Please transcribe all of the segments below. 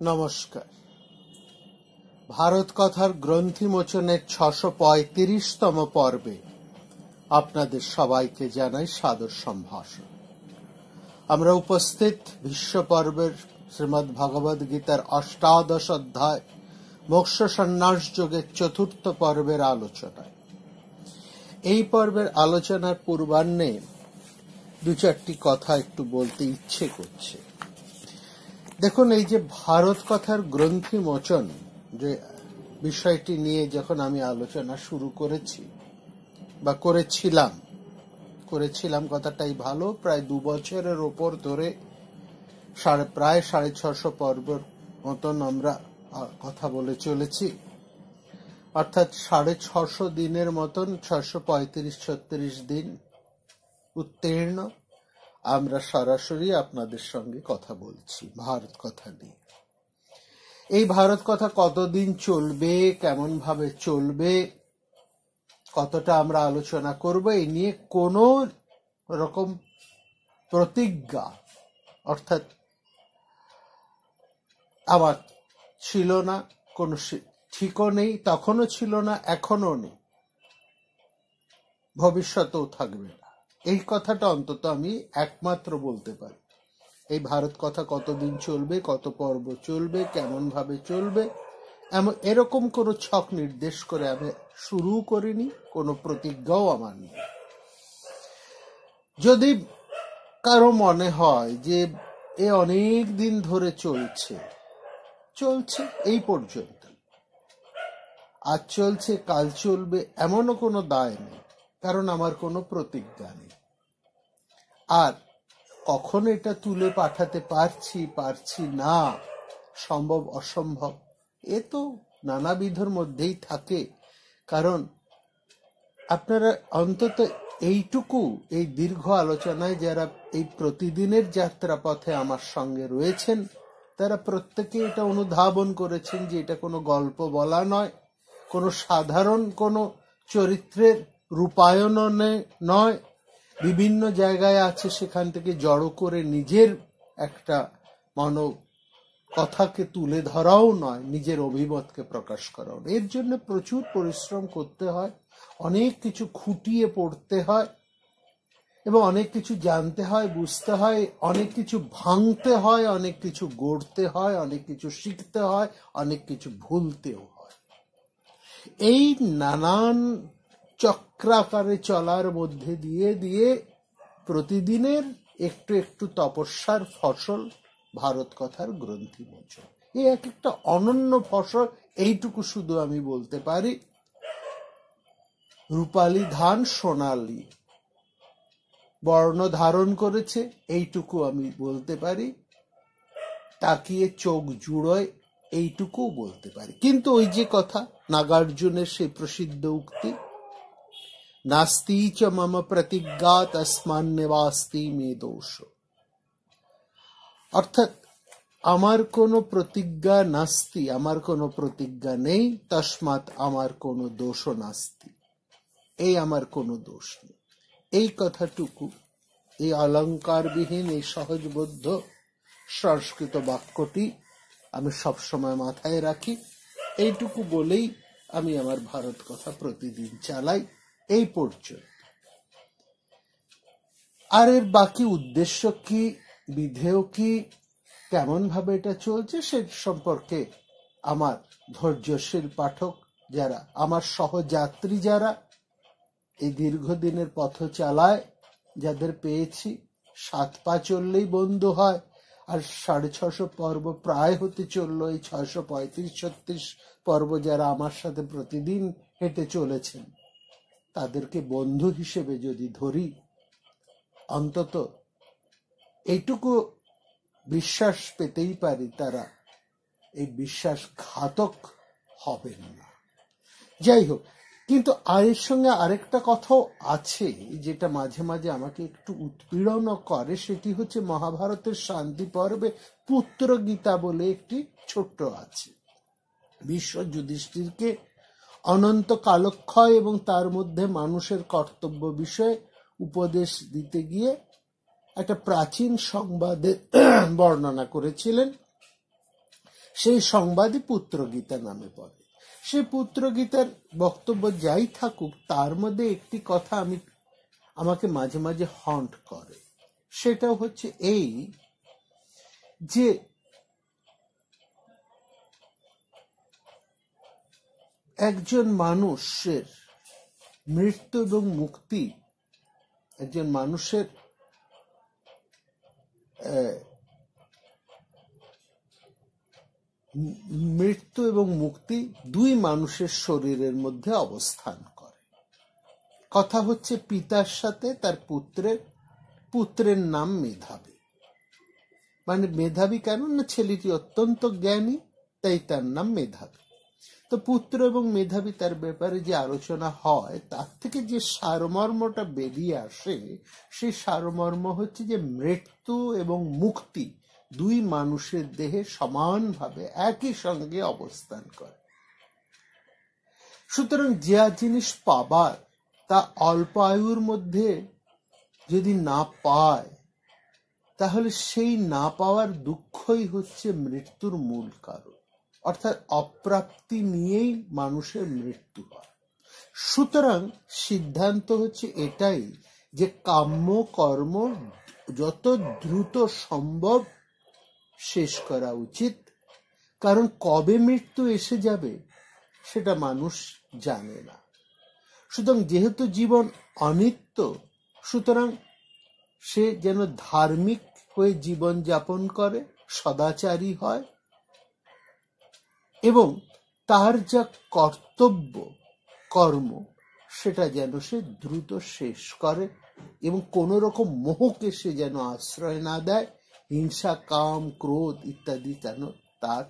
নমস্কার। ভারত কথার গ্রন্থিমোচনের ৬৩৫তম পর্বে আপনাদের সবাইকে জানাই সাদর সম্ভাষণ। আমরা উপস্থিত ভীষ্ম পর্বের শ্রীমদ্ ভগবদ গীতার ৮ অধ্যায় মোক্ষ সন্ন্যাস যোগের ৪র্থ পর্বের আলোচনায়। এই পর্বের আলোচনার পূর্বাহ্নে দু চারটি কথা একটু বলতে ইচ্ছে করছে। দেখুন, এই যে ভারত কথার গ্রন্থি মোচন যে বিষয়টি নিয়ে যখন আমি আলোচনা শুরু করেছি বা করেছিলাম কথাটাই ভালো, প্রায় ২ বছরের ওপর ধরে প্রায় ৬৫০ পর্বের মতন আমরা কথা বলে চলেছি, অর্থাৎ ৬৫০ দিনের মতন ৬৩৫-৩৬ দিন উত্তীর্ণ আমরা সরাসরি আপনাদের সঙ্গে কথা বলছি ভারত কথা নিয়ে। এই ভারত কথা কতদিন চলবে, কেমন ভাবে চলবে, কতটা আমরা আলোচনা করব, এই নিয়ে কোনো রকম প্রতিজ্ঞা অর্থাৎ আমার ছিল না, কোনো ঠিকও নেই, তখনও ছিল না, এখনো নেই, ভবিষ্যতেও থাকবে না। এই কথাটা অন্তত আমি একমাত্র বলতে পারি। এই ভারত কথা কতদিন চলবে, কত পর্ব চলবে, কেমন ভাবে চলবে, এরকম কোনো ছক নির্দেশ করে আমি শুরু করিনি, কোনো প্রতিজ্ঞাও আমার নেই। যদি কারো মনে হয় যে এ অনেক দিন ধরে চলছে এই পর্যন্ত, আজ চলছে কাল চলবে, এমনও কোনো দায় নেই, কারণ আমার কোনো প্রতিজ্ঞা নেই। আর কখন এটা তুলে পাঠাতে পারছি না, সম্ভব অসম্ভব, এ তো নানাবিধর মধ্যেই থাকে। কারণ আপনারা অন্তত এইটুকু, এই দীর্ঘ আলোচনায় যারা এই প্রতিদিনের যাত্রাপথে আমার সঙ্গে রয়েছেন, তারা প্রত্যেকে এটা অনুধাবন করেছেন যে এটা কোনো গল্প বলা নয়, কোনো সাধারণ কোনো চরিত্রের রূপায়ণ নয়, বিভিন্ন জায়গায় আছে সেখান থেকে জড়ো করে নিজের একটা কথাকে তুলে ধরাও নয়, নিজের অভিমতকে প্রকাশ করাও। এর জন্য প্রচুর পরিশ্রম করতে হয়, অনেক কিছু খুঁটিয়ে পড়তে হয় এবং অনেক কিছু জানতে হয়, বুঝতে হয়, অনেক কিছু ভাঙতে হয়, অনেক কিছু গড়তে হয়, অনেক কিছু শিখতে হয়, অনেক কিছু ভুলতেও হয়। এই নানান চক্রাকারে চলার মধ্যে দিয়ে প্রতিদিনের একটু একটু তপস্যার ফসল ভারত কথার গ্রন্থি মোচন। এই এক একটা অনন্য ফসল, এইটুকু শুধু আমি বলতে পারি। রূপালী ধান সোনালী বর্ণ ধারণ করেছে, এইটুকু আমি বলতে পারি। তাকিয়ে চোখ জুড়োয়, এইটুকু বলতে পারি। কিন্তু ওই যে কথা, নাগার্জুনের সেই প্রসিদ্ধ উক্তি, নাস্তি চ মম প্রতিজ্ঞা তস্মান্নেবাস্তি মে দোষ, অর্থাৎ আমার কোনো প্রতিজ্ঞা নাস্তি, আমার কোনো প্রতিজ্ঞা নেই, তস্মাৎ আমার কোনো দোষও নাস্তি, এই আমার কোনো দোষ নেই। এই কথাটুকু, এই অলঙ্কারবিহীন, এই সহজবোধ্য সংস্কৃত বাক্যটি আমি সবসময় মাথায় রাখি। এইটুকু বলেই আমি আমার ভারত কথা প্রতিদিন চালাই এই পর্যন্ত। আর এর বাকি উদ্দেশ্য কি, বিধেয় কি, কেমন ভাবে এটা চলছে, সে সম্পর্কে আমার ধৈর্যশীল পাঠক যারা, আমার সহযাত্রী যারা এই দীর্ঘদিনের পথ চালায়, যাদের পেয়েছি, 7 পা চললেই বন্ধু হয়, আর ৬৫০ পর্ব প্রায় হতে চলল, এই ৬৩৫-৩৬ পর্ব যারা আমার সাথে প্রতিদিন হেঁটে চলেছেন, তাদেরকে বন্ধু হিসেবে যদি ধরি, অন্তত এইটুকু বিশ্বাস পেতেই পারি তারা এই বিশ্বাসঘাতক হবেন না। যাই হোক, কিন্তু এর সঙ্গে আরেকটা কথাও আছে যেটা মাঝে মাঝে আমাকে একটু উৎপীড়ন করে, সেটি হচ্ছে মহাভারতের শান্তি পর্বে পুত্র গীতা বলে একটি ছোট্ট আছে। ভীষ্ম যুধিষ্ঠিরকে অনন্ত কালক্ষয় এবং তার মধ্যে মানুষের কর্তব্য বিষয়ে উপদেশ দিতে গিয়ে একটা প্রাচীন সংবাদের বর্ণনা করেছিলেন। সেই সংবাদই পুত্রগীতা নামে পড়ে। সেই পুত্রগীতার বক্তব্য যাই থাকুক, তার মধ্যে একটি কথা আমাকে মাঝে মাঝে হন্ট করে। সেটাও হচ্ছে এই যে একজন মানুষের মৃত্যু এবং মুক্তি, একজন মানুষের মৃত্যু এবং মুক্তি দুই মানুষের শরীরের মধ্যে অবস্থান করে। কথা হচ্ছে পিতার সাথে তার পুত্রের নাম মেধাবী। মানে মেধাবী কেন না, ছেলেটি অত্যন্ত জ্ঞানী, তাই তার নাম মেধাবী। তো পুত্র এবং মেধাবী তার ব্যাপারে যে আলোচনা হয়, তার থেকে যে সারমর্মটা বেরিয়ে আসে, সেই সারমর্ম হচ্ছে যে মৃত্যু এবং মুক্তি দুই মানুষের দেহে সমানভাবে একই সঙ্গে অবস্থান করে। সুতরাং যে জিনিস পাবার তা অল্প আয়ুর মধ্যে যদি না পায়, তাহলে সেই না পাওয়ার দুঃখই হচ্ছে মৃত্যুর মূল কারণ। অর্থাৎ অপ্রাপ্তি নিয়েই মানুষের মৃত্যু হয়। সুতরাং সিদ্ধান্ত হচ্ছে এটাই যে কাম্য কর্ম যত দ্রুত সম্ভব শেষ করা উচিত, কারণ কবে মৃত্যু এসে যাবে সেটা মানুষ জানে না। সুতরাং যেহেতু জীবন অনিত্য, সুতরাং সে যেন ধার্মিক হয়ে জীবন যাপন করে, সদাচারী হয় এবং তার যা কর্তব্য কর্ম সেটা যেন সে দ্রুত শেষ করে এবং কোন রকম মোহকে সে যেন আশ্রয় না দেয়, হিংসা, কাম, ক্রোধ ইত্যাদি যেন তার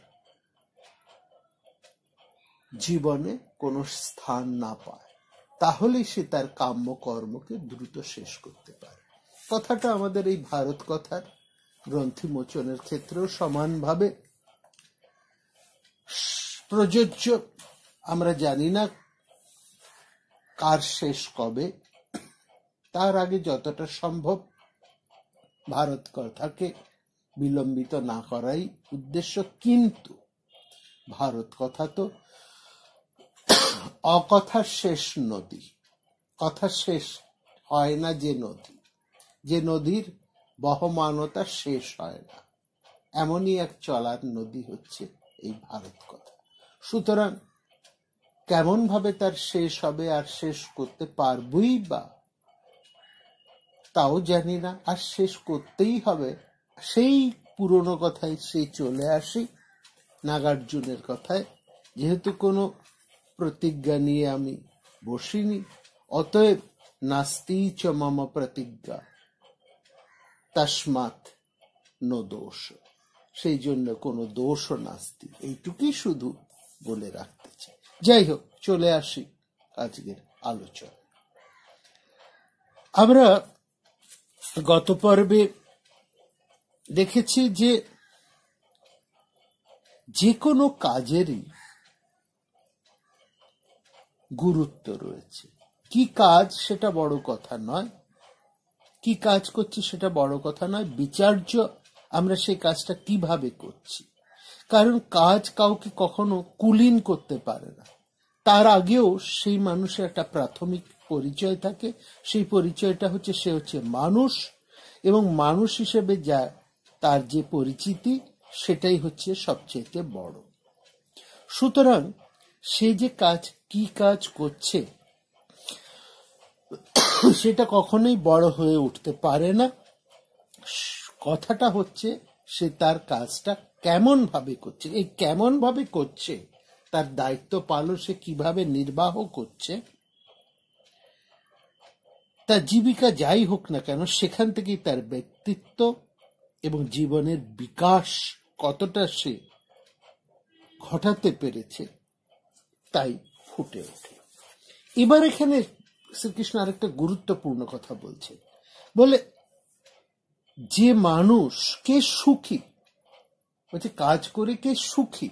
জীবনে কোনো স্থান না পায়। তাহলেই সে তার কাম্য কর্মকে দ্রুত শেষ করতে পারে। কথাটা আমাদের এই ভারত কথার গ্রন্থিমোচনের ক্ষেত্রেও সমানভাবে প্রযোজ্য। আমরা জানি না কার শেষ কবে, তার আগে যতটা সম্ভব ভারত কথাকে বিলম্বিত না করাই উদ্দেশ্য। কিন্তু ভারত কথা তো অকথার শেষ নদী, কথা শেষ হয় না যে নদীর বহমানতা শেষ হয় না, এমনই এক চলার নদী হচ্ছে এই ভারত কথা। সুতরাং কেমন ভাবে তার শেষ হবে আর শেষ করতে পারবই বা, তাও জানি না। আর শেষ করতেই হবে, সেই পুরনো কথায় সেই চলে আসি, নাগার্জুনের কথায়। যেহেতু কোনো প্রতিজ্ঞা নিয়ে আমি বসিনি, অতএব নাস্তি চ মম প্রতিজ্ঞা তস্মাৎ নো দোষ, সেই জন্য কোনো দোষও নাস্তি, এইটুকুই শুধু বলে রাখতে চাই। যাই হোক, চলে আসি আজকের আলোচনা। আমরা গত পর্বে দেখেছি যে কোনো কাজেরই গুরুত্ব রয়েছে। কি কাজ সেটা বড় কথা নয়, কি কাজ করছি সেটা বড় কথা নয়, বিচার্য আমরা সেই কাজটা কিভাবে করছি। কারণ কাজ কাউকে কখনো কুলীন করতে পারে না। তার আগেও সেই মানুষের একটা প্রাথমিক পরিচয় থাকে। সেই পরিচয়টা হচ্ছে সে হচ্ছে মানুষ, এবং মানুষ হিসেবে যা তার যে পরিচিতি সেটাই হচ্ছে সবচেয়ে বড়। সুতরাং সে যে কি কাজ করছে সেটা কখনোই বড় হয়ে উঠতে পারে না। কথাটা হচ্ছে সে তার কাজটা কেমন ভাবে করছে, এই কেমন ভাবে করছে, তার দায়িত্ব পালন সে কিভাবে নির্বাহ করছে, তার জীবিকা যাই হোক না কেন, সেখান থেকেই তার ব্যক্তিত্ব এবং জীবনের বিকাশ কতটা সে ঘটাতে পেরেছে তাই ফুটে ওঠে। এবার এখানে শ্রীকৃষ্ণ আরেকটা গুরুত্বপূর্ণ কথা বলে যে মানুষ কে সুখী, বলছে কাজ করে কে সুখী,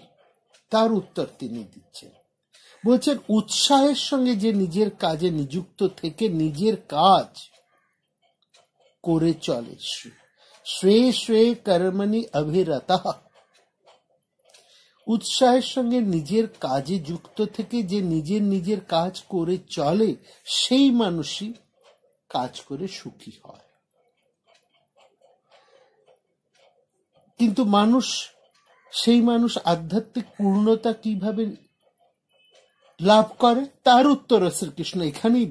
তার উত্তর তিনি দিচ্ছেন। বলছেন উৎসাহের সঙ্গে যে নিজের কাজে নিযুক্ত থেকে নিজের কাজ করে চলে, শ্রেয় শ্রেয় কর্মণি অভিরতঃ, উৎসাহের সঙ্গে নিজের কাজে যুক্ত থেকে যে নিজের কাজ করে চলে, সেই মানুষই কাজ করে সুখী হয়। কিন্তু সেই মানুষ আধ্যাত্মিক পূর্ণতা কিভাবে লাভ করে, তার উত্তর শ্রীকৃষ্ণ এখানেই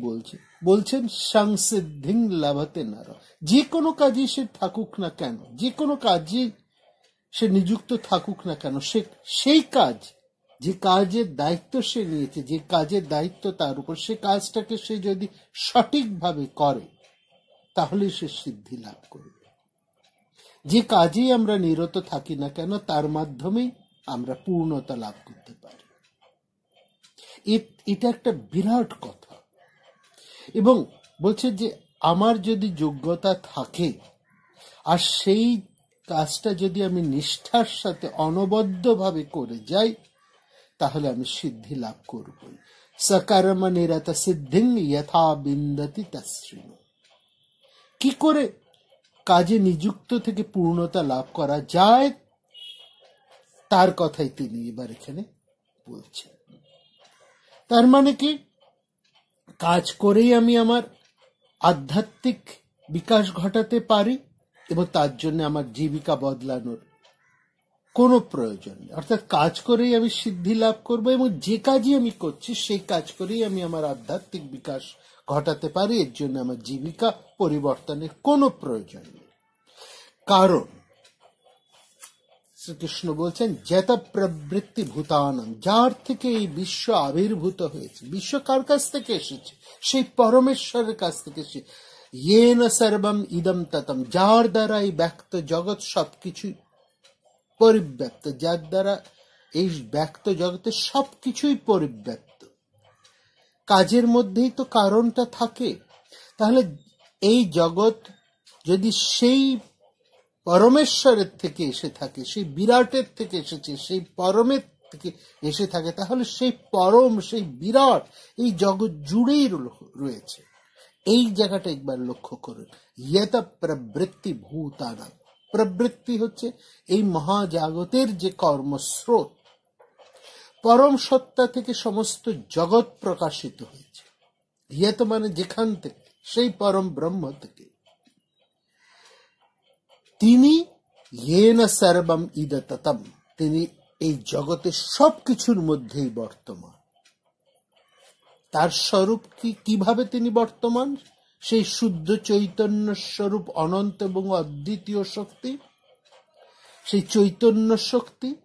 বলছেন সংসিদ্ধিং লাভতে নর। যে কোনো কাজে সে থাকুক না কেন, যে কোনো কাজে সে নিযুক্ত থাকুক না কেন, সেই কাজ, যে কাজের দায়িত্ব সে নিয়েছে, যে কাজের দায়িত্ব তার উপর, সে কাজটাকে সে যদি সঠিকভাবে করে, তাহলে সে সিদ্ধি লাভ করবে। যে কাজেই আমরা নিরত থাকি না কেন, তার মাধ্যমেই আমরা পূর্ণতা লাভ করতে পারি। এটা একটা বিরাট কথা। এবং বলছে যে আমার যদি যোগ্যতা থাকে আর সেই কাজটা যদি আমি নিষ্ঠার সাথে অনবদ্যভাবে করে যাই, তাহলে আমি সিদ্ধি লাভ করব। সকর্ম নিরত সিদ্ধিং যথা বিন্দতি তস্মিন। কি করে কাজে নিযুক্ত থেকে পূর্ণতা লাভ করা যায়, তার কথাই তিনি এবার এখানে বলছেন। তার মানে কি, কাজ করেই আমি আমার আধ্যাত্মিক বিকাশ ঘটাতে পারি এবং তার জন্য আমার জীবিকা বদলানোর কোনো প্রয়োজন নেই। অর্থাৎ কাজ করেই আমি সিদ্ধি লাভ করব এবং যে কাজই আমি করছি সেই কাজ করেই আমি আমার আধ্যাত্মিক বিকাশ ঘটাতে পারি। এর জন্য আমার জীবিকা পরিবর্তনের কোনো প্রয়োজন নেই। কারণ শ্রীকৃষ্ণ বলছেন যত প্রবৃত্তি ভূতানাম, যার থেকে এই বিশ্ব আবির্ভূত হয়েছে। বিশ্ব কার কাছ থেকে এসেছে? সেই পরমেশ্বরের কাছ থেকে এসেছে। येन सर्वम इदम ततम, যার দ্বারা এই ব্যক্ত জগৎ সবকিছুই পরিব্যাপ্ত, যার দ্বারা এই ব্যক্ত জগতে সবকিছুই পরিব্যাপ্ত। কাজের মধ্যেই তো কারণটা থাকে। তাহলে এই জগৎ যদি সেই পরমেশ্বরের থেকে এসে থাকে, সেই বিরাটের থেকে এসেছে, সেই পরমের থেকে এসে থাকে, তাহলে সেই পরম, সেই বিরাট এই জগৎ জুড়েই রয়েছে। এই জায়গাটা একবার লক্ষ্য করুন। ইয়ত প্রবৃত্তি ভূতানাম, প্রবৃত্তি হচ্ছে এই মহাজাগতের যে কর্মস্রোত, পরম সত্তা থেকে সমস্ত জগৎ প্রকাশিত হয়েছে। ইয়ত মানে যেখান থেকে, সেই পরম ব্রহ্ম থেকে। তিনি येन सर्वम इद ततम, তিনি এই জগতের সবকিছুর মধ্যেই বর্তমান। তার স্বরূপ কিভাবে তিনি বর্তমান? সেই শুদ্ধ চৈতন্য স্বরূপ অনন্ত এবং অদ্বিতীয় শক্তি, সেই চৈতন্য শক্তি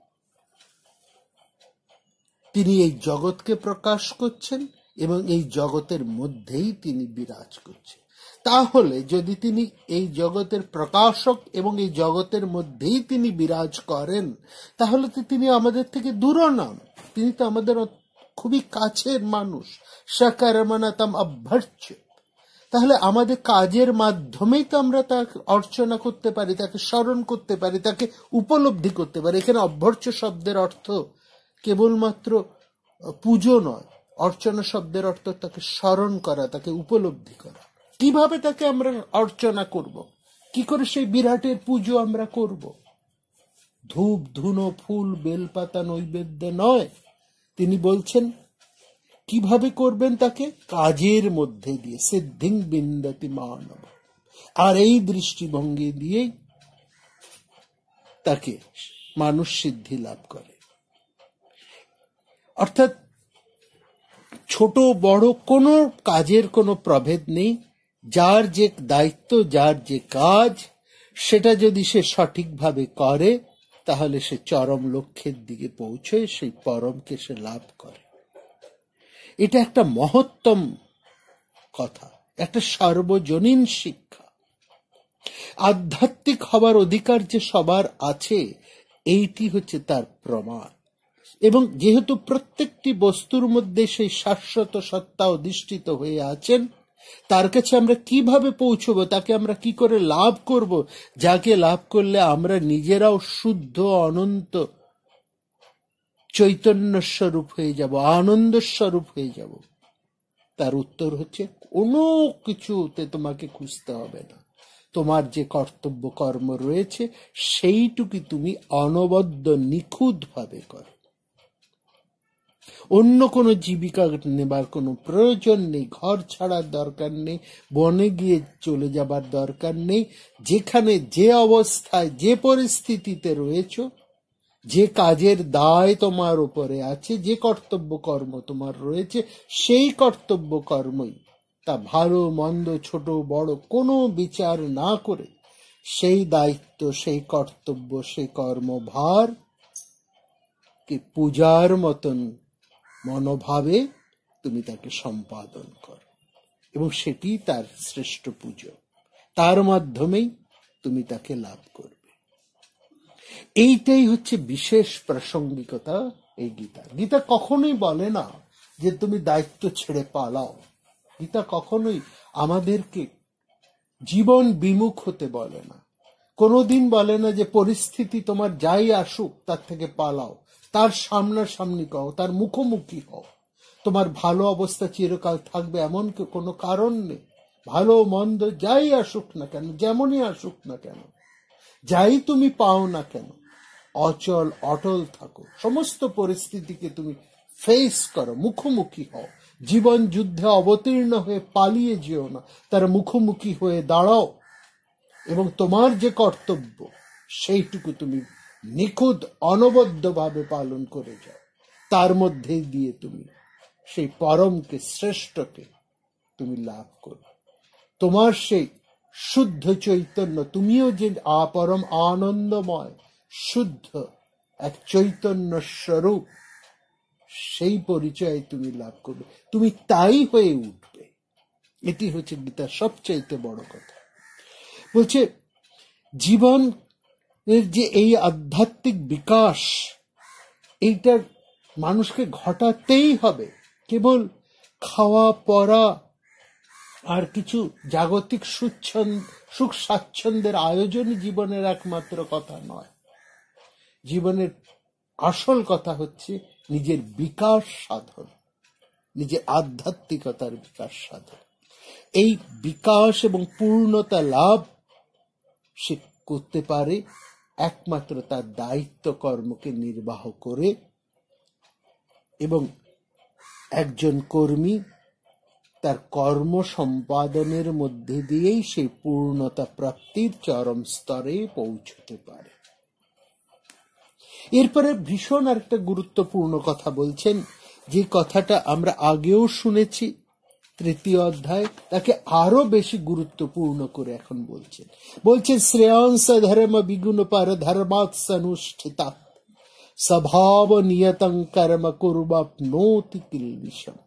তিনি এই জগৎকে প্রকাশ করছেন এবং এই জগতের মধ্যেই তিনি বিরাজ করছেন। তাহলে যদি তিনি এই জগতের প্রকাশক এবং এই জগতের মধ্যেই তিনি বিরাজ করেন, তাহলে তো তিনি আমাদের থেকে দূরও নন, তিনি তো আমাদের খুবই কাছের মানুষ। সকর্মণতম অভ্যর্চ্য, তাহলে আমাদের কাজের মাধ্যমেই তো আমরা তাকে অর্চনা করতে পারি, তাকে স্মরণ করতে পারি, তাকে উপলব্ধি করতে পারি। এখানে অভ্যর্চ্য শব্দের অর্থ কেবলমাত্র পুজো নয়, অর্চনা শব্দের অর্থ তাকে স্মরণ করা, তাকে উপলব্ধি করা। কিভাবে তাকে আমরা অর্চনা করব? কি করে সেই বিরাটের পুজো আমরা করব? ধূপ ধুনো ফুল বেলপাতা নৈবেদ্য নয়। তিনি বলছেন কিভাবে করবেন তাকে? কাজের মধ্যে দিয়ে। সিদ্ধিং বিন্দতি মানব। আর এই দৃষ্টিভঙ্গি দিয়েই তাকে মানুষ সিদ্ধি লাভ করে। অর্থাৎ ছোট বড় কোনো কাজের কোনো প্রভেদ নেই। যার যে দায়িত্ব, যার যে কাজ, সেটা যদি সে সঠিকভাবে করে, তাহলে সে চরম লক্ষ্যের দিকে পৌঁছয়, সেই পরমকে সে লাভ করে। এটা একটা মহত্তম কথা, একটা সার্বজনীন শিক্ষা। আধ্যাত্মিক হবার অধিকার যে সবার আছে, এইটি হচ্ছে তার প্রমাণ। এবং যেহেতু প্রত্যেকটি বস্তুর মধ্যে সেই শাশ্বত সত্তা অধিষ্ঠিত হয়ে আছেন, তার কাছে আমরা কিভাবে পৌঁছবো, তাকে আমরা কি করে লাভ করব, যাকে লাভ করলে আমরা নিজেরাও শুদ্ধ অনন্ত চৈতন্য স্বরূপ হয়ে যাব, আনন্দ স্বরূপ হয়ে যাব। তার উত্তর হচ্ছে কোনো কিছুতে তোমাকে খুঁজতে হবে না। তোমার যে কর্তব্য কর্ম রয়েছে সেইটুকু তুমি অনবদ্য নিখুঁত ভাবে করো। অন্য কোনো জীবিকা নেবার কোনো প্রয়োজন নেই, ঘর ছাড়ার দরকার নেই, বনে গিয়ে চলে যাবার দরকার নেই। যেখানে যে অবস্থায় যে পরিস্থিতিতে রয়েছো, যে কাজের দায় তোমার উপরে আছে, যে কর্তব্য কর্ম তোমার রয়েছে, সেই কর্তব্য কর্মই, তা ভালো মন্দ ছোট বড় কোনো বিচার না করে, সেই দায়িত্ব, সেই কর্তব্য, সেই কর্মভার কে পূজার মতন মনোভাবে তুমি তাকে সম্পাদন করো, এবং সেটি তার শ্রেষ্ঠ পুজো। তার মাধ্যমেই তুমি তাকে লাভ করবে। এইটাই হচ্ছে বিশেষ প্রাসঙ্গিকতা এই গীতা। গীতা কখনোই বলে না যে তুমি দায়িত্ব ছেড়ে পালাও। গীতা কখনোই আমাদেরকে জীবন বিমুখ হতে বলে না। কোনোদিন বলে না যে পরিস্থিতি তোমার যাই আসুক তার থেকে পালাও, তার সামনাসামনি কও, তার মুখোমুখি হও। তোমার ভালো অবস্থা চিরকাল থাকবে এমন কোনো কারণ নেই। ভালো মন্দ যাই আসুক না কেন, যেমনই আসুক না কেন, যাই তুমি পাও না কেন, অচল অটল থাকো, সমস্ত পরিস্থিতিকে তুমি ফেস করো, মুখোমুখি হও। জীবন যুদ্ধে অবতীর্ণ হয়ে পালিয়ে যেও না, তার মুখোমুখি হয়ে দাঁড়াও, এবং তোমার যে কর্তব্য সেইটুকু তুমি নিখুঁত অনবদ্যভাবে পালন করে যাও। তার মধ্যে দিয়ে তুমি সেই পরমকে, শ্রেষ্ঠকে তুমি লাভ করো। তোমার সেই শুদ্ধ চৈতন্য, তুমিও যে পরম আনন্দময় শুদ্ধ এক চৈতন্য স্বরূপ, সেই পরিচয় তুমি লাভ করবে, তুমি তাই হয়ে উঠবে। এটি হচ্ছে গীতার সবচাইতে বড় কথা। বলছে জীবনের যে এই আধ্যাত্মিক বিকাশ, এইটার মানুষকে ঘটাতেই হবে। কেবল খাওয়া পড়া আর কিছু জাগতিক সুখ স্বাচ্ছন্দ্যের আয়োজনই জীবনের একমাত্র কথা নয়। জীবনের আসল কথা হচ্ছে নিজের বিকাশ সাধন, নিজের আধ্যাত্মিকতার বিকাশ সাধন। এই বিকাশ এবং পূর্ণতা লাভ সে করতে পারে একমাত্র তার দায়িত্ব কর্মকে নির্বাহ করে, এবং একজন কর্মী তার কর্ম সম্পাদনের মধ্যে দিয়েই সেই পূর্ণতা প্রাপ্তির চরম স্তরে পৌঁছতে পারে। এরপরে ভীষণ আরেকটা গুরুত্বপূর্ণ কথা বলছেন, যে কথাটা আমরা আগেও শুনেছি তৃতীয় অধ্যায়, তাকে আরো বেশি গুরুত্বপূর্ণ করে এখন বলছেন শ্রেয়াংস ধর্ম বিগুণ পর ধর্মাৎসনুষ্ঠিতা স্বভাব নিয়তং কর্ম কুর্বাপ্নোতি কিলবিষম।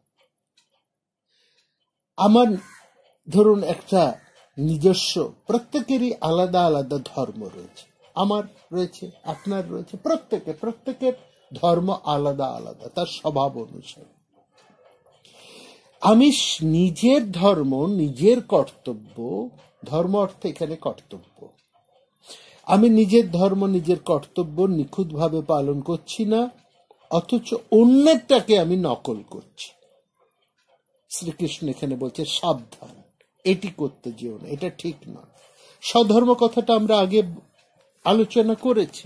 আমার ধরুন একটা নিজস্ব, প্রত্যেকেরই আলাদা আলাদা ধর্ম রয়েছে, আমার রয়েছে, আপনার রয়েছে, প্রত্যেকের ধর্ম আলাদা আলাদা তার স্বভাব অনুসারে। আমি নিজের ধর্ম, নিজের কর্তব্য, ধর্ম অর্থে এখানে কর্তব্য, আমি নিজের ধর্ম, নিজের কর্তব্য নিখুঁতভাবে পালন করছি না, অথচ অন্যেরটাকে আমি নকল করছি। শ্রীকৃষ্ণ এখানে বলছে সাবধান, এটি করতে যেও না, এটা ঠিক না। স্বধর্ম কথাটা আমরা আগে আলোচনা করেছি।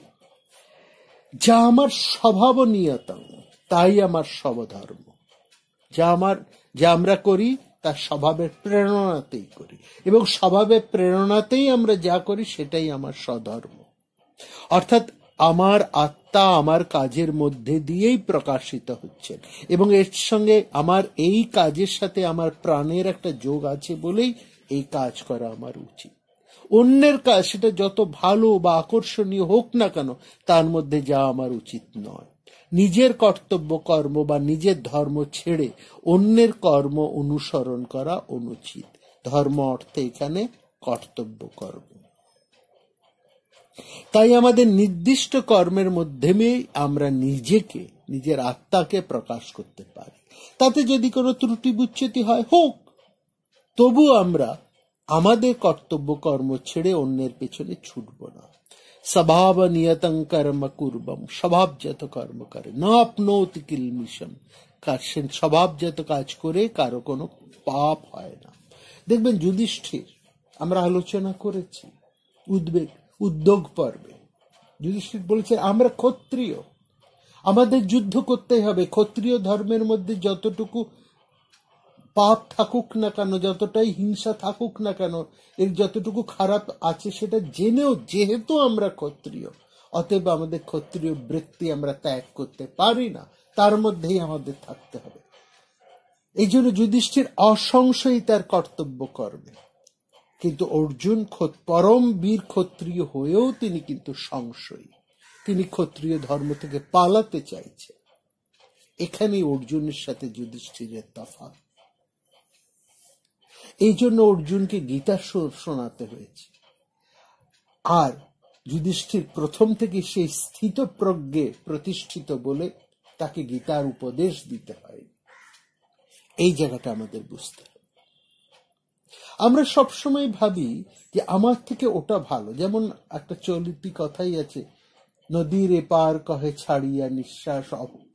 যা আমার স্বভাবনীয়তা, তাই আমার স্বধর্ম। যা আমরা করি তার স্বভাবের প্রেরণাতেই করি, এবং স্বভাবের প্রেরণাতেই আমরা যা করি সেটাই আমার স্বধর্ম। অর্থাৎ আমার আত্মা আমার কাজের মধ্যে দিয়েই প্রকাশিত হচ্ছেন, এবং এর সঙ্গে আমার এই কাজের সাথে আমার প্রাণের একটা যোগ আছে বলেই এই কাজ করা আমার উচিত। অন্যের কাজ সেটা যত ভালো বা আকর্ষণীয় হোক না কেন, তার মধ্যে যাওয়া আমার উচিত নয়। নিজের কর্তব্য কর্ম বা নিজের ধর্ম ছেড়ে অন্যের কর্ম অনুসরণ করা অনুচিত। ধর্ম অর্থে এখানে কর্তব্য কর্ম। তাই আমাদের নির্দিষ্ট কর্মের মাধ্যমে আমরা নিজেকে, নিজের আত্মাকে প্রকাশ করতে পারি। তাতে যদি কোনো ত্রুটি বিচ্যুতি হয়, হোক, তবু আমরা আমাদের কর্তব্য কর্ম ছেড়ে অন্যের পেছনে ছুটব না। স্বভাব নিয়তং কর্ম কুর্বম, স্বভাবজাত কর্ম করে না আপনোতি কিলমিষম, স্বভাবজাত কাজ করে কারো কোনো পাপ হয় না। দেখবেন যুধিষ্ঠির, আমরা আলোচনা করেছি উদ্যোগ পর্বে, যুধিষ্ঠির বলেছে আমরা ক্ষত্রিয়, আমাদের যুদ্ধ করতেই হবে। ক্ষত্রিয় ধর্মের মধ্যে যতটুকু পাপ থাকুক না কেন, যতটাই হিংসা থাকুক না কেন, এর যতটুকু খারাপ আছে সেটা জেনেও, যেহেতু আমরা ক্ষত্রিয়, অতএব আমাদের ক্ষত্রিয় বৃত্তি আমরা ত্যাগ করতে পারি না, তার মধ্যেই আমাদের থাকতে হবে। এই জন্য যুধিষ্ঠির অসংশয়ী তার কর্তব্য করবে, কিন্তু অর্জুন পরম বীর ক্ষত্রিয় হয়েও তিনি কিন্তু সংশয়ী। তিনি ক্ষত্রিয় ধর্ম থেকে পালাতে চাইছে। এখানেই অর্জুনের সাথে যুধিষ্ঠিরের তফাৎ। এই জন্য অর্জুনকে গীতা শোনাতে হয়েছে। আর যুধিষ্ঠির প্রথম থেকে সেই স্থিতপ্রজ্ঞে প্রতিষ্ঠিত বলে তাকে গীতার উপদেশ দিতে হয়। এই জায়গাটা আমাদের বুঝতে হবে। আমরা সবসময় ভাবি যে আমার থেকে ওটা ভালো। যেমন একটা চলিতি কথাই আছে, নদীর এপার কহে ছাড়িয়া নিঃশ্বাস,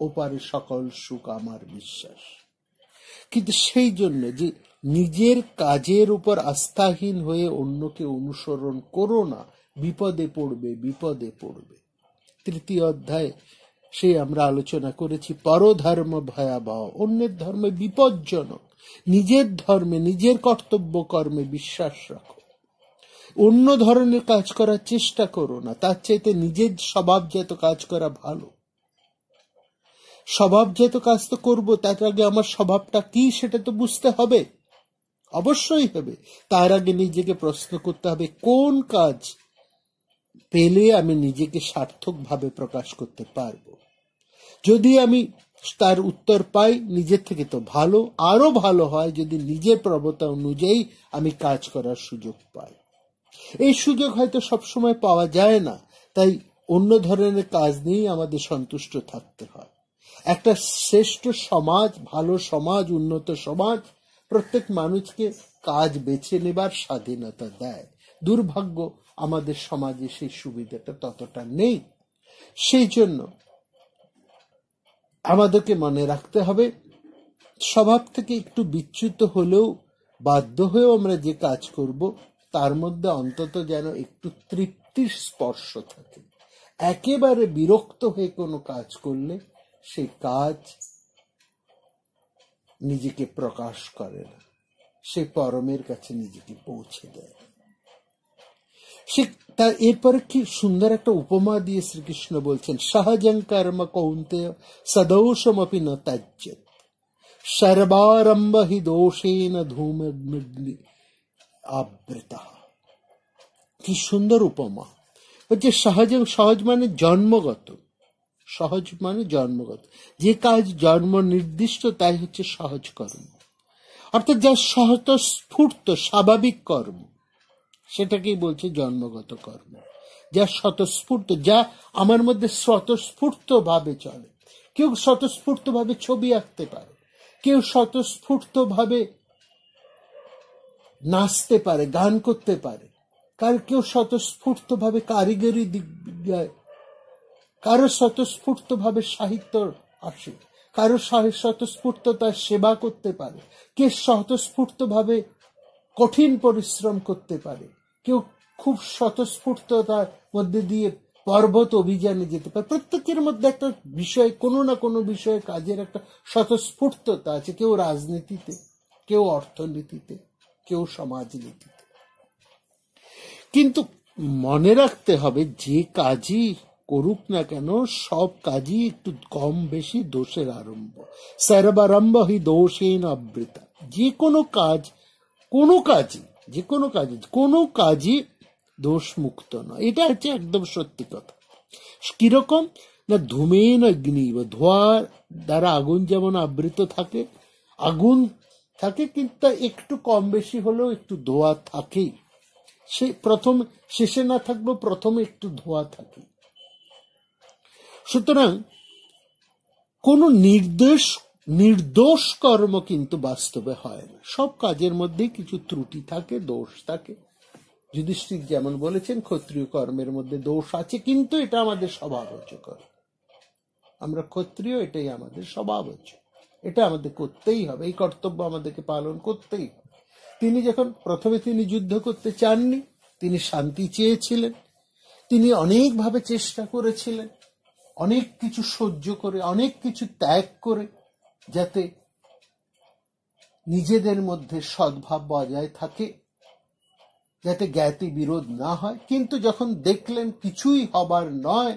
ওপারে সকল সুখ আমার বিশ্বাস। কিন্তু সেই জন্য যে নিজের কাজের উপর আস্থাহীন হয়ে অন্যকে অনুসরণ করো না, বিপদে পড়বে, বিপদে পড়বে। তৃতীয় অধ্যায়ে সেই আমরা আলোচনা করেছি, পরধর্ম ভয়াবহ, অন্যের ধর্মে বিপজ্জনক। নিজের ধর্মে, নিজের কর্তব্য কর্মে বিশ্বাস রাখো। অন্য ধরনের কাজ করার চেষ্টা করো না, তার চাইতে নিজের স্বভাবজাত কাজ করা ভালো। স্বভাবজাত কাজ তো করবো, তার আগে আমার স্বভাবটা কি সেটা তো বুঝতে হবে, অবশ্যই হবে। তার আগে নিজেকে প্রশ্ন করতে হবে, কোন কাজ পেলে আমি নিজেকে সার্থকভাবে প্রকাশ করতে পারবো। যদি আমি তার উত্তর পাই, নিজের থেকে তো ভালো, আরো ভালো হয় যদি নিজের প্রবণতা অনুযায়ী আমি কাজ করার সুযোগ পাই। এই সুযোগ হয়তো সবসময় পাওয়া যায় না, তাই অন্য ধরনের কাজ নিয়েই আমাদের সন্তুষ্ট থাকতে হয়। একটা শ্রেষ্ঠ সমাজ, ভালো সমাজ, উন্নত সমাজ প্রত্যেক মানুষকে কাজ বেছে নেবার স্বাধীনতা দেয়। দুর্ভাগ্য আমাদের সমাজে সেই সুবিধাটা ততটা নেই। সেই জন্য আমাদেরকে মনে রাখতে হবে, স্বভাব থেকে একটু বিচ্যুত হলেও, বাধ্য হয়েও আমরা যে কাজ করব, তার মধ্যে অন্তত যেন একটু তৃপ্তির স্পর্শ থাকে। একেবারে বিরক্ত হয়ে কোনো কাজ করলে সেই কাজ নিজেকে প্রকাশ করে না, সে পরমের কাছে নিজেকে পৌঁছে দেয়। সে তার এরপরে কি সুন্দর একটা উপমা দিয়ে শ্রীকৃষ্ণ বলছেন, সহজং কর্ম কৌন্তেয় সদোষমপি ন ত্যজ্যেৎ, সর্বারম্ভ হি দোষেন ধূমগ্নি আবৃতঃ। কি সুন্দর উপমা! বলছে সহজ মানে জন্মগত, সহজ মানে জন্মগত। যে কাজ জন্ম নির্দিষ্ট তাই হচ্ছে সহজ কর্ম, অর্থাৎ যা স্বতঃস্ফূর্ত স্বাভাবিক কর্ম, সেটাকেই বলছে জন্মগত কর্ম। যা স্বতঃস্ফূর্ত, যা আমার মধ্যে স্বতঃস্ফূর্ত ভাবে চলে। কেউ স্বতঃস্ফূর্ত ভাবে ছবি আঁকতে পারে, কেউ স্বতঃস্ফূর্ত ভাবে নাচতে পারে, গান করতে পারে, কেউ স্বতঃস্ফূর্ত ভাবে কারিগরি দিক, কারো স্বতঃস্ফূর্ত ভাবে সাহিত্য আসে, কারো স্বতঃস্ফূর্ত তার সেবা করতে পারে, কে স্বতঃস্ফূর্ত ভাবে কঠিন পরিশ্রম করতে পারে, কেউ খুব স্বতঃস্ফূর্ততার মধ্যে দিয়ে পর্বত অভিযানে যেতে পারে। প্রত্যেকের মধ্যে একটা বিষয়, কোনো না কোনো বিষয়ে কাজের একটা স্বতঃস্ফূর্ততা আছে। কেউ রাজনীতিতে, কেউ অর্থনীতিতে, কেউ সমাজনীতিতে। কিন্তু মনে রাখতে হবে, যে কাজই করুক না কেন, সব কাজই একটু কম বেশি দোষের আরম্ভ। সর্বারম্ভ হি দোষেন আবৃতা। যে কোনো কাজ, কোনো কাজই দোষ মুক্ত নয়। এটা হচ্ছে একদম সত্যি কথা। কিরকম না, ধূমেন অগ্নি, ধোঁয়ার দ্বারা আগুন যেমন আবৃত থাকে, আগুন থাকে কিন্তু একটু কম বেশি হলেও একটু ধোঁয়া থাকেই। সে প্রথম শেষে না থাকলেও প্রথমে একটু ধোঁয়া থাকে। সুতরাং কোন নির্দোষ কর্ম কিন্তু বাস্তবে হয় না। সব কাজের মধ্যে কিছু ত্রুটি থাকে, দোষ থাকে। যুধিষ্ঠির যেমন বলেছেন, ক্ষত্রিয় কর্মের মধ্যে দোষ আছে, কিন্তু এটা আমাদের স্বভাবজ কর্ম। আমরা ক্ষত্রিয়, এটাই আমাদের স্বভাবজ, এটা আমাদের করতেই হবে, এই কর্তব্য আমাদেরকে পালন করতেই হবে। প্রথমে তিনি যুদ্ধ করতে চাননি, তিনি শান্তি চেয়েছিলেন। তিনি অনেকভাবে চেষ্টা করেছিলেন, অনেক কিছু সহ্য করে, অনেক কিছু ত্যাগ করে, যাতে নিজেদের মধ্যে সদ্ভাব বজায় থাকে, যাতে জ্ঞাতি বিরোধ না হয়। কিন্তু যখন দেখলেন কিছুই হবার নয়,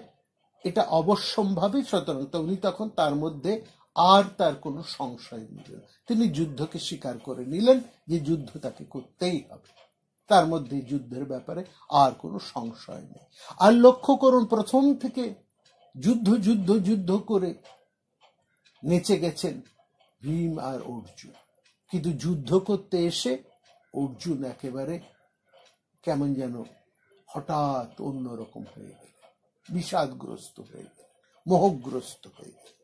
এটা অবশ্যম্ভাবী, সুতরাং উনি তখন তার মধ্যে আর তার কোনো সংশয় নিলেন, তিনি যুদ্ধকে স্বীকার করে নিলেন যে যুদ্ধ তাকে করতেই হবে, তার মধ্যে যুদ্ধের ব্যাপারে আর কোনো সংশয় নেই। আর লক্ষ্য করুন, প্রথম থেকে যুদ্ধ যুদ্ধ যুদ্ধ করে নেচে গেছেন ভীম আর অর্জুন, কিন্তু যুদ্ধ করতে এসে অর্জুন একেবারে কেমন যেন হঠাৎ অন্যরকম হয়ে গেল, বিষাদগ্রস্ত হয়ে গেল, মোহগ্রস্ত হয়ে গেল।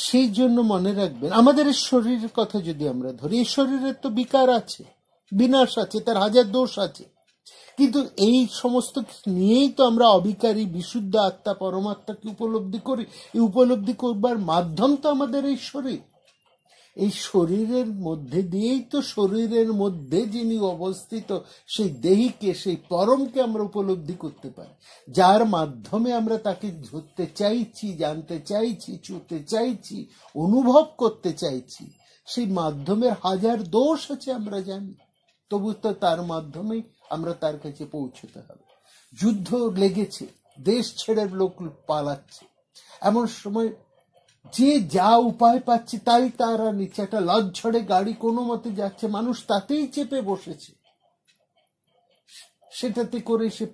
সেই জন্য মনে রাখবেন, আমাদের এই শরীরের কথা যদি আমরা ধরি, এই শরীরের তো বিকার আছে, বিনাশ আছে, তার হাজার দোষ আছে, কিন্তু এই সমস্ত নিয়েই তো আমরা অবিকারী বিশুদ্ধ আত্মা পরমাত্মাকে উপলব্ধি করি। এই উপলব্ধি করবার মাধ্যম তো আমাদের এই শরীর। এই শরীরের মধ্যে দিয়েই তো শরীরের মধ্যে যিনি অবস্থিত সেই দেহীকে, সেই পরমকে আমরা উপলব্ধি করতে পারি, যার মাধ্যমে আমরা তাকে ধরতে চাইছি, জানতে চাইছি, ছুঁতে চাইছি, অনুভব করতে চাইছি। সেই মাধ্যমের হাজার দোষ আছে আমরা জানি, তবু তো তার মাধ্যমেই আমরা তার কাছে পৌঁছতে হবে। যুদ্ধ লেগেছে, দেশ ছেড়ে লোক পালাচ্ছে, এমন সময় যে যা উপায় পাচ্ছে তাই তারা নিচ্ছে। একটা লজ্জড়ে গাড়ি কোনো মতে যাচ্ছে, মানুষ তাতেই চেপে বসেছে, সেটাতে করে সে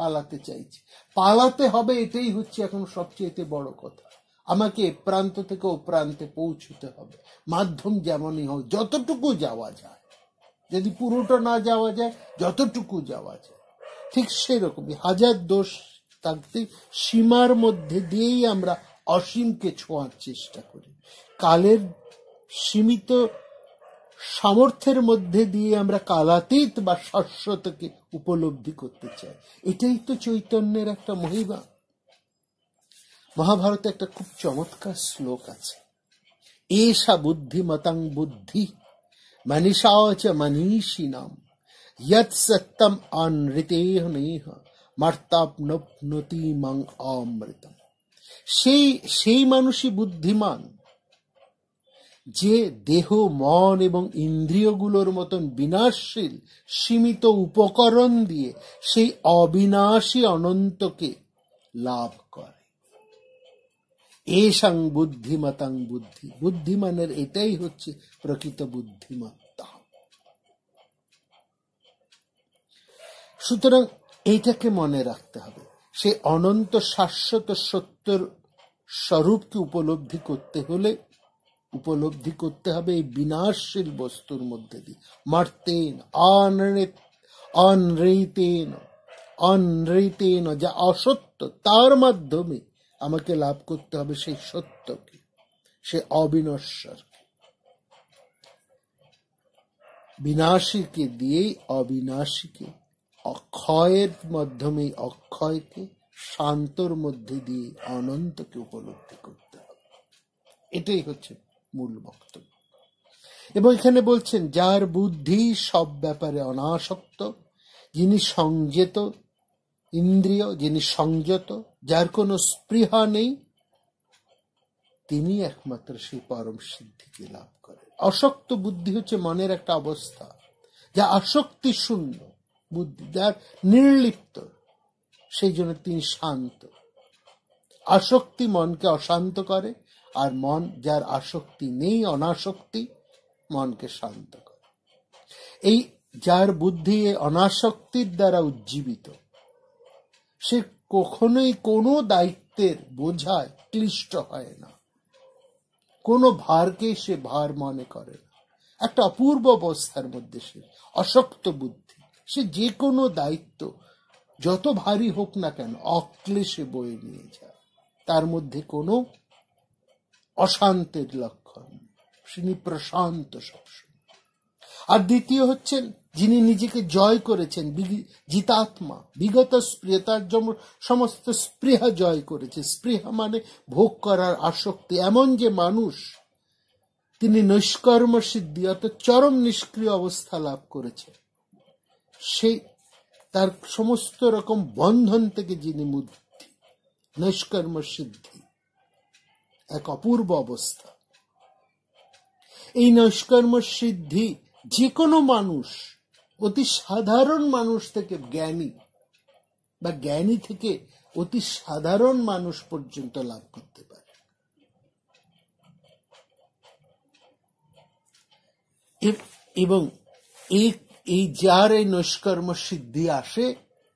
পালাতে চাইছে। পালাতে হবে, এটাই হচ্ছে এখন সবচেয়ে বড় কথা। আমাকে এ প্রান্ত থেকে ও প্রান্তে পৌঁছতে হবে, মাধ্যম যেমনই হোক, যতটুকু যাওয়া যায়, যদি পুরোটা না যাওয়া যায়, যতটুকু যাওয়া যায়। ঠিক সেরকমই হাজার দোষ থাকতে সীমার মধ্যে দিয়েই আমরা অসীমকে ছোঁয়ার চেষ্টা করি। কালের সীমিত সামর্থ্যের মধ্যে দিয়ে আমরা কালাতীত বা শাশ্বতকে উপলব্ধি করতে চাই। এটাই তো চৈতন্যের একটা মহিমা। মহাভারতে একটা খুব চমৎকার শ্লোক আছে, এষা বুদ্ধিমতাং বুদ্ধি মনীষা চ মনীষিণাম ইয়ৎ সত্যম অনৃতেহ নেহ মার্তাপ্নপ্নতি মং অমৃতম। সেই মানুষই বুদ্ধিমান যে দেহ, মন এবং ইন্দ্রিয়গুলোর মতন বিনাশশীল সীমিত উপকরণ দিয়ে সেই অবিনাশী অনন্তকে লাভ করে। এষাং বুদ্ধিমতাং বুদ্ধি, বুদ্ধিমানের এটাই হচ্ছে প্রকৃত বুদ্ধিমত্তা। সুতরাং এইটাকে মনে রাখতে হবে। সে অনন্ত শাশ্বত সত্যের স্বরূপকে উপলব্ধি করতে হলে উপলব্ধি করতে হবে এই বিনাশশীল বস্তুর মধ্যে দিয়ে। মার্তেন অনৃতেন, যা অসত্য, তার মাধ্যমে আমাকে লাভ করতে হবে সেই সত্যকে, সে অবিনশ্বরকে। বিনাশীকে দিয়েই অবিনাশীকে, অক্ষয়ের মাধ্যমে অক্ষয়কে, শান্তর মধ্যে দিয়ে অনন্তকে উপলব্ধি করতে হবে। এটাই হচ্ছে মূল বক্তব্য। এবং এখানে বলছেন, যার বুদ্ধি সব ব্যাপারে অনাসক্ত, যিনি সংযত ইন্দ্রিয়, যিনি সংযত, যার কোনো স্পৃহা নেই, তিনি একমাত্র সেই পরম সিদ্ধিকে লাভ করেন। অশক্ত বুদ্ধি হচ্ছে মনের একটা অবস্থা, যা আসক্তি শূন্য বুদ্ধি, যার নির্লিপ্ত, সেই জন্য তিনি শান্ত। আসক্তি মনকে অশান্ত করে, আর মন যার আসক্তি নেই, অনাসক্তি, মনকে শান্ত করে। এই যার বুদ্ধি অনাসক্তির দ্বারা উজ্জীবিত, সে কখনোই কোনো দায়িত্বের বোঝায় ক্লিষ্ট হয় না, কোনো ভারকে সে ভার মনে করে না। একটা অপূর্ব অবস্থার মধ্যে সে অশক্ত বুদ্ধি, সে যে কোনো দায়িত্ব যত ভারী হোক না কেন অক্লেশে বয়ে নিয়ে যায়, তার মধ্যে কোনো অশান্তের লক্ষণ, তিনি প্রশান্ত সবসময়। আর দ্বিতীয় হচ্ছেন, যিনি নিজেকে জয় করেছেন, জিতাত্মা, বিগত স্পৃহতার সমস্ত স্পৃহা জয় করেছে। স্পৃহা মানে ভোগ করার আসক্তি। এমন যে মানুষ, তিনি নৈষ্কর্ম সিদ্ধি অর্থাৎ চরম নিষ্ক্রিয় অবস্থা লাভ করেছে, সেই তার সমস্ত রকম বন্ধন থেকে যিনি মুক্তি, নৈষ্কর্ম সিদ্ধি এক অপূর্ব অবস্থা। এই নৈষ্কর্ম সিদ্ধি যে কোনো মানুষ, অতি সাধারণ মানুষ থেকে জ্ঞানী বা জ্ঞানী থেকে অতি সাধারণ মানুষ পর্যন্ত লাভ করতে পারে। এবং এই যার এই নৈষ্কর্ম সিদ্ধি আসে,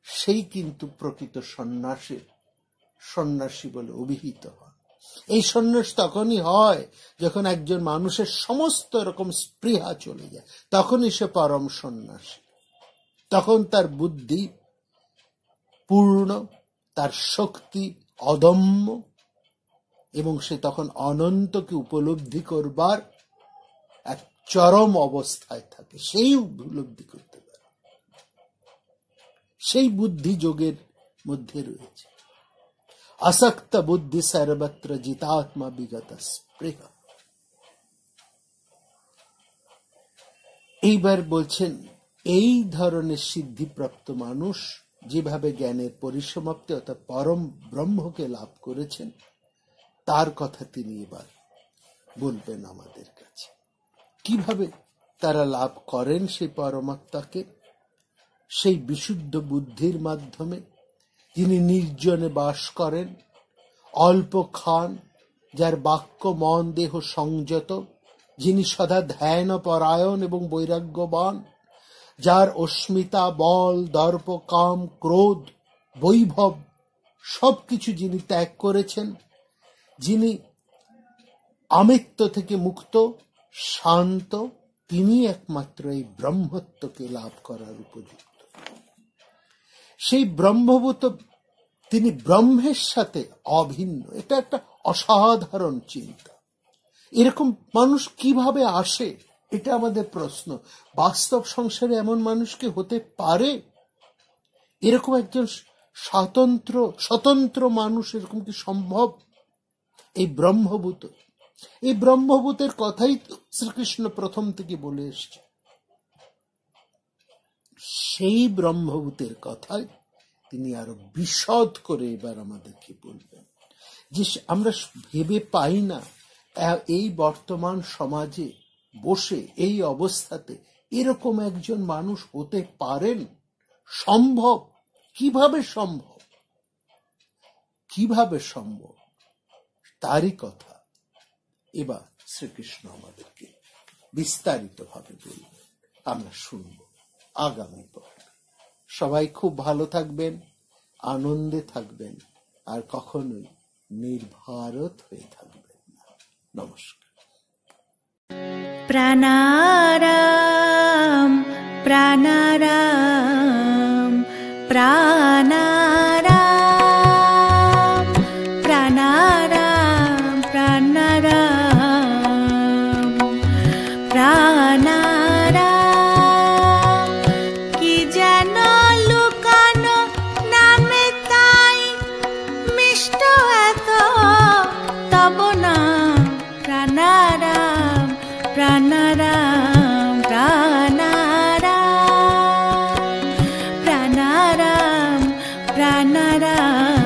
সেই কিন্তু প্রকৃত সন্ন্যাসী বলে অভিহিত হয়। এই সন্ন্যাস তখনই হয় যখন একজন মানুষের সমস্ত রকম স্পৃহা চলে যায়, তখনই সে পরম সন্ন্যাসী। তখন তার বুদ্ধি পূর্ণ, তার শক্তি অদম্য, এবং সে তখন অনন্তকে উপলব্ধি করবার এক চরম অবস্থায় থাকে। সেই উপলব্ধি করতে পারে, সেই বুদ্ধি যোগের মধ্যে রয়েছে। আসক্ত বুদ্ধি সর্বত্র জিতাত্মা বিগত স্পৃহা। এইবার বলছেন, এই ধরনের সিদ্ধিপ্রাপ্ত মানুষ যেভাবে জ্ঞানের পরিসমাপ্তি অর্থাৎ পরম ব্রহ্মকে লাভ করেছেন, তার কথা তিনি এবার বলবেন আমাদের কাছে। কিভাবে তারা লাভ করেন সেই পরমাত্মাকে? সেই বিশুদ্ধ বুদ্ধির মাধ্যমে, যিনি নির্জনে বাস করেন, অল্প খান, যার বাক্য মন দেহ সংযত, যিনি সদা ধ্যান পরায়ণ এবং বৈরাগ্যবান, যার অস্মিতা, বল, দর্প, কাম, ক্রোধ, বৈভব সবকিছু যিনি ত্যাগ করেছেন, যিনি আমিত্ব থেকে মুক্ত, শান্ত, তিনি একমাত্র এই ব্রহ্মত্বকে লাভ করার উপযুক্ত। সেই ব্রহ্মভূত তিনি ব্রহ্মের সাথে অভিন্ন। এটা একটা অসাধারণ চিন্তা। এরকম মানুষ কিভাবে আসে, এটা আমাদের প্রশ্ন। বাস্তব সংসারে এমন মানুষ কি হতে পারে? এরকম একজন স্বতন্ত্র মানুষ, এরকম কি সম্ভব? এই ব্রহ্মভূতের কথাই শ্রীকৃষ্ণ প্রথম থেকে বলে এসছে। সেই ব্রহ্মভূতের কথাই তিনি আরো বিশদ করে এবার আমাদেরকে বলবেন, যে আমরা ভেবে পাই না এই বর্তমান সমাজে বসে এই অবস্থাতে এরকম একজন মানুষ হতে পারেন। সম্ভব? কিভাবে সম্ভব? তারই কথা এবার শ্রীকৃষ্ণ আমাদেরকে বিস্তারিত ভাবে বলবেন, আমরা শুনব আগামী পর্বে। সবাই খুব ভালো থাকবেন, আনন্দে থাকবেন, আর কখনোই নির্ভারত হয়ে থাকবেন না। নমস্কার। প্রাণারাম প্রাণারাম প্রাণারাম প্রাণারাম প্রাণারাম প্রাণারাম। কি যেন লুকানো নামে তাই মিষ্ট এত তব নাম। প্রাণারাম প্রাণারাম প্রাণারাম প্রাণারাম প্রাণারাম।